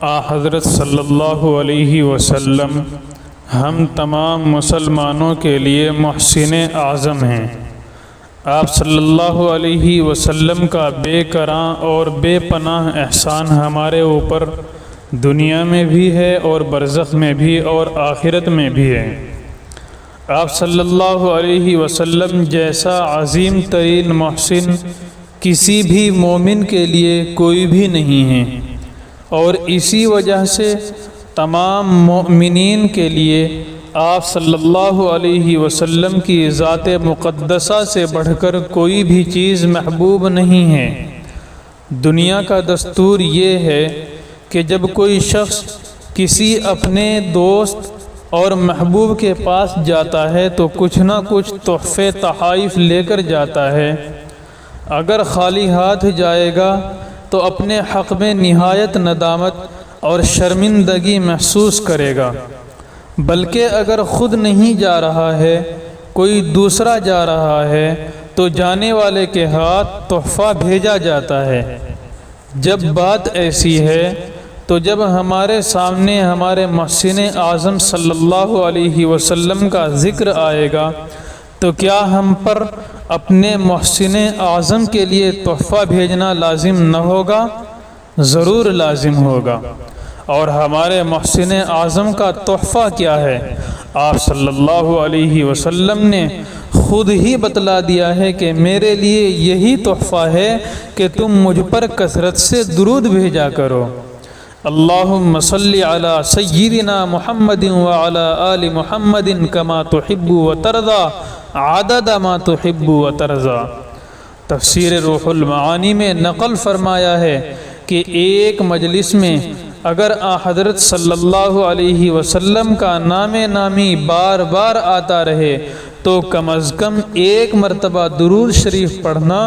حضرت صلی اللہ علیہ وسلم ہم تمام مسلمانوں کے لیے محسن اعظم ہیں۔ آپ صلی اللہ علیہ وسلم کا بے کراں اور بے پناہ احسان ہمارے اوپر دنیا میں بھی ہے اور برزخ میں بھی اور آخرت میں بھی ہے۔ آپ صلی اللہ علیہ وسلم جیسا عظیم ترین محسن کسی بھی مومن کے لیے کوئی بھی نہیں ہے، اور اسی وجہ سے تمام مومنین کے لیے آپ صلی اللہ علیہ وسلم کی ذات مقدسہ سے بڑھ کر کوئی بھی چیز محبوب نہیں ہے۔ دنیا کا دستور یہ ہے کہ جب کوئی شخص کسی اپنے دوست اور محبوب کے پاس جاتا ہے تو کچھ نہ کچھ تحفے تحائف لے کر جاتا ہے۔ اگر خالی ہاتھ جائے گا تو اپنے حق میں نہایت ندامت اور شرمندگی محسوس کرے گا، بلکہ اگر خود نہیں جا رہا ہے، کوئی دوسرا جا رہا ہے تو جانے والے کے ہاتھ تحفہ بھیجا جاتا ہے۔ جب بات ایسی ہے تو جب ہمارے سامنے ہمارے محسن اعظم صلی اللہ علیہ وسلم کا ذکر آئے گا تو کیا ہم پر اپنے محسن اعظم کے لیے تحفہ بھیجنا لازم نہ ہوگا؟ ضرور لازم ہوگا۔ اور ہمارے محسن اعظم کا تحفہ کیا ہے؟ آپ صلی اللہ علیہ وسلم نے خود ہی بتلا دیا ہے کہ میرے لیے یہی تحفہ ہے کہ تم مجھ پر کثرت سے درود بھیجا کرو۔ اللہم صلی علی سیدنا محمد وعلی آل محمد کما تحب و ترضی عدد ما تحب و ترضی۔ تفسیر روح المعانی میں نقل فرمایا ہے کہ ایک مجلس میں اگر حضرت صلی اللہ علیہ وسلم کا نام نامی بار بار آتا رہے تو کم از کم ایک مرتبہ درود شریف پڑھنا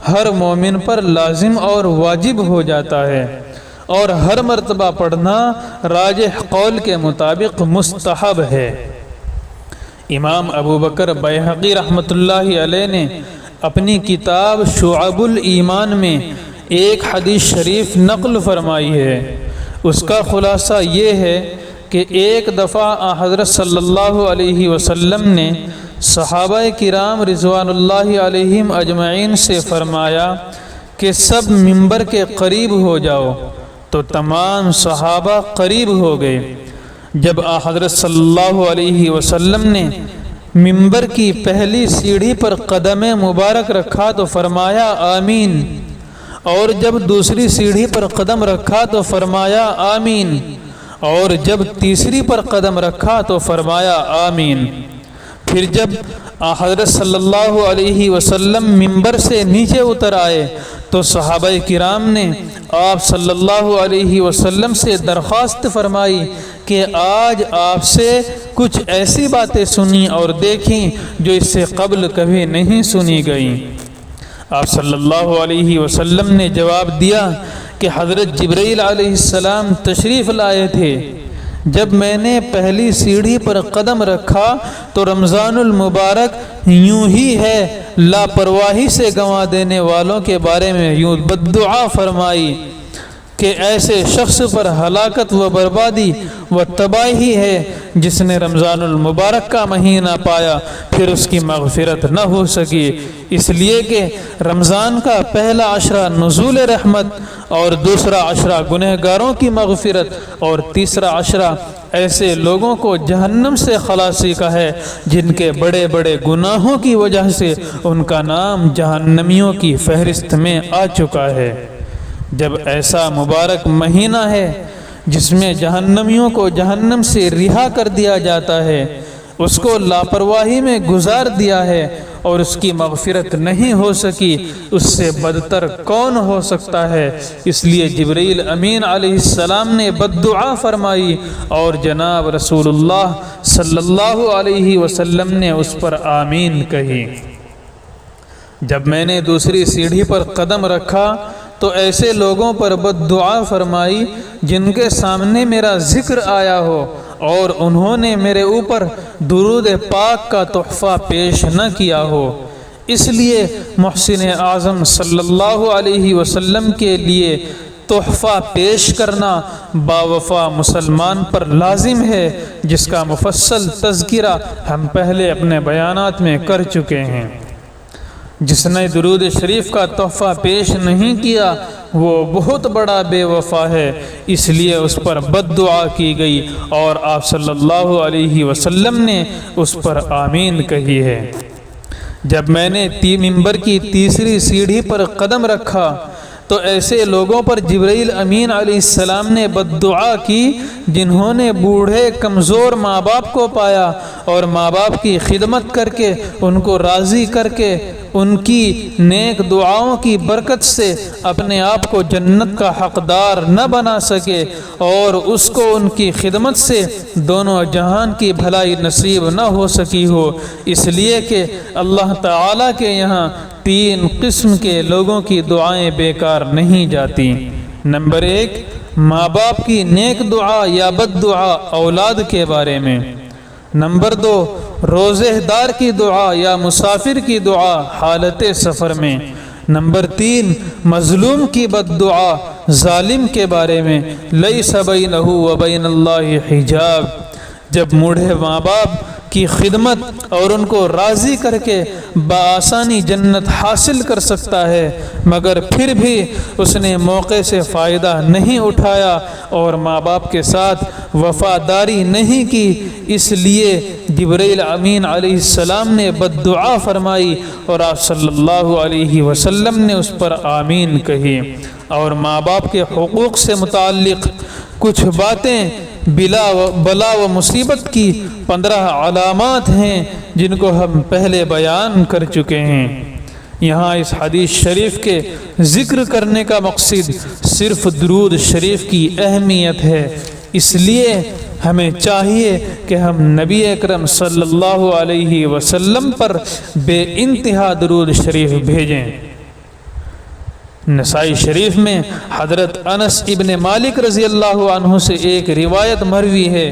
ہر مومن پر لازم اور واجب ہو جاتا ہے، اور ہر مرتبہ پڑھنا راجح قول کے مطابق مستحب ہے۔ امام ابو بکر بیہقی رحمۃ اللہ علیہ نے اپنی کتاب شعب الایمان میں ایک حدیث شریف نقل فرمائی ہے۔ اس کا خلاصہ یہ ہے کہ ایک دفعہ حضرت صلی اللہ علیہ وسلم نے صحابہ کرام رضوان اللہ علیہم اجمعین سے فرمایا کہ سب منبر کے قریب ہو جاؤ، تو تمام صحابہ قریب ہو گئے۔ جب حضرت صلی اللہ علیہ وسلم نے منبر کی پہلی سیڑھی پر قدم مبارک رکھا تو فرمایا آمین، اور جب دوسری سیڑھی پر قدم رکھا تو فرمایا آمین، اور جب تیسری پر قدم رکھا تو فرمایا آمین۔ پھر جب حضرت صلی اللہ علیہ وسلم منبر سے نیچے اتر آئے تو صحابہ کرام نے آپ صلی اللہ علیہ وسلم سے درخواست فرمائی کہ آج آپ سے کچھ ایسی باتیں سنی اور دیکھیں جو اس سے قبل کبھی نہیں سنی گئیں۔ آپ صلی اللہ علیہ وسلم نے جواب دیا کہ حضرت جبرائیل علیہ السلام تشریف لائے تھے۔ جب میں نے پہلی سیڑھی پر قدم رکھا تو رمضان المبارک یوں ہی ہے لاپرواہی سے گنوا دینے والوں کے بارے میں یوں بددعا فرمائی کہ ایسے شخص پر ہلاکت و بربادی و تباہی ہے جس نے رمضان المبارک کا مہینہ پایا پھر اس کی مغفرت نہ ہو سکی، اس لیے کہ رمضان کا پہلا عشرہ نزول رحمت اور دوسرا عشرہ گنہگاروں کی مغفرت اور تیسرا عشرہ ایسے لوگوں کو جہنم سے خلاصی کا ہے جن کے بڑے بڑے گناہوں کی وجہ سے ان کا نام جہنمیوں کی فہرست میں آ چکا ہے۔ جب ایسا مبارک مہینہ ہے جس میں جہنمیوں کو جہنم سے رہا کر دیا جاتا ہے، اس کو لاپرواہی میں گزار دیا ہے اور اس کی مغفرت نہیں ہو سکی، اس سے بدتر کون ہو سکتا ہے؟ اس لیے جبرائیل امین علیہ السلام نے بددعا فرمائی اور جناب رسول اللہ صلی اللہ علیہ وسلم نے اس پر آمین کہی۔ جب میں نے دوسری سیڑھی پر قدم رکھا تو ایسے لوگوں پر بددعا فرمائی جن کے سامنے میرا ذکر آیا ہو اور انہوں نے میرے اوپر درود پاک کا تحفہ پیش نہ کیا ہو۔ اس لیے محسن اعظم صلی اللہ علیہ وسلم کے لیے تحفہ پیش کرنا باوفا مسلمان پر لازم ہے، جس کا مفصل تذکرہ ہم پہلے اپنے بیانات میں کر چکے ہیں۔ جس نے درود شریف کا تحفہ پیش نہیں کیا وہ بہت بڑا بے وفا ہے، اس لیے اس پر بد دعا کی گئی اور آپ صلی اللہ علیہ وسلم نے اس پر آمین کہی ہے۔ جب میں نے ممبر کی تیسری سیڑھی پر قدم رکھا تو ایسے لوگوں پر جبرائیل امین علیہ السلام نے بد دعا کی جنہوں نے بوڑھے کمزور ماں باپ کو پایا اور ماں باپ کی خدمت کر کے ان کو راضی کر کے ان کی نیک دعاؤں کی برکت سے اپنے آپ کو جنت کا حقدار نہ بنا سکے اور اس کو ان کی خدمت سے دونوں جہان کی بھلائی نصیب نہ ہو سکی ہو، اس لیے کہ اللہ تعالیٰ کے یہاں 3 قسم کے لوگوں کی دعائیں بیکار نہیں جاتی۔ نمبر 1، ماں باپ کی نیک دعا یا بد دعا اولاد کے بارے میں۔ نمبر 2، روزہ دار کی دعا یا مسافر کی دعا حالت سفر میں۔ نمبر 3، مظلوم کی بد دعا ظالم کے بارے میں۔ لیس بینہ و بین اللہ حجاب، جب بوڑھے ماں باپ کی خدمت اور ان کو راضی کر کے بآسانی جنت حاصل کر سکتا ہے، مگر پھر بھی اس نے موقع سے فائدہ نہیں اٹھایا اور ماں باپ کے ساتھ وفاداری نہیں کی، اس لیے جبرائیل امین علیہ السلام نے بد دعا فرمائی اور آپ صلی اللہ علیہ وسلم نے اس پر آمین کہی۔ اور ماں باپ کے حقوق سے متعلق کچھ باتیں بلا و مصیبت کی 15 علامات ہیں جن کو ہم پہلے بیان کر چکے ہیں۔ یہاں اس حدیث شریف کے ذکر کرنے کا مقصد صرف درود شریف کی اہمیت ہے، اس لیے ہمیں چاہیے کہ ہم نبی اکرم صلی اللہ علیہ وسلم پر بے انتہا درود شریف بھیجیں۔ نسائی شریف میں حضرت انس ابن مالک رضی اللہ عنہ سے ایک روایت مروی ہے،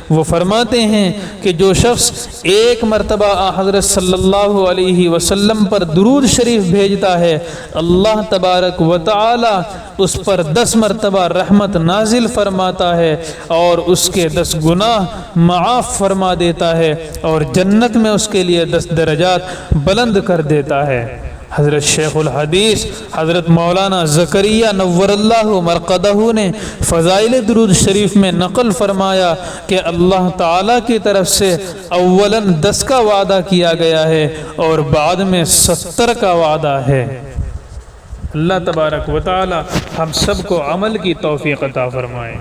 وہ فرماتے ہیں کہ جو شخص ایک مرتبہ حضرت صلی اللہ علیہ وسلم پر درود شریف بھیجتا ہے، اللہ تبارک و تعالی اس پر 10 مرتبہ رحمت نازل فرماتا ہے اور اس کے 10 گناہ معاف فرما دیتا ہے اور جنت میں اس کے لیے 10 درجات بلند کر دیتا ہے۔ حضرت شیخ الحدیث حضرت مولانا زکریا نور اللہ مرقدہ نے فضائل درود شریف میں نقل فرمایا کہ اللہ تعالیٰ کی طرف سے اولاً 10 کا وعدہ کیا گیا ہے اور بعد میں 70 کا وعدہ ہے۔ اللہ تبارک و تعالی ہم سب کو عمل کی توفیق عطا فرمائے۔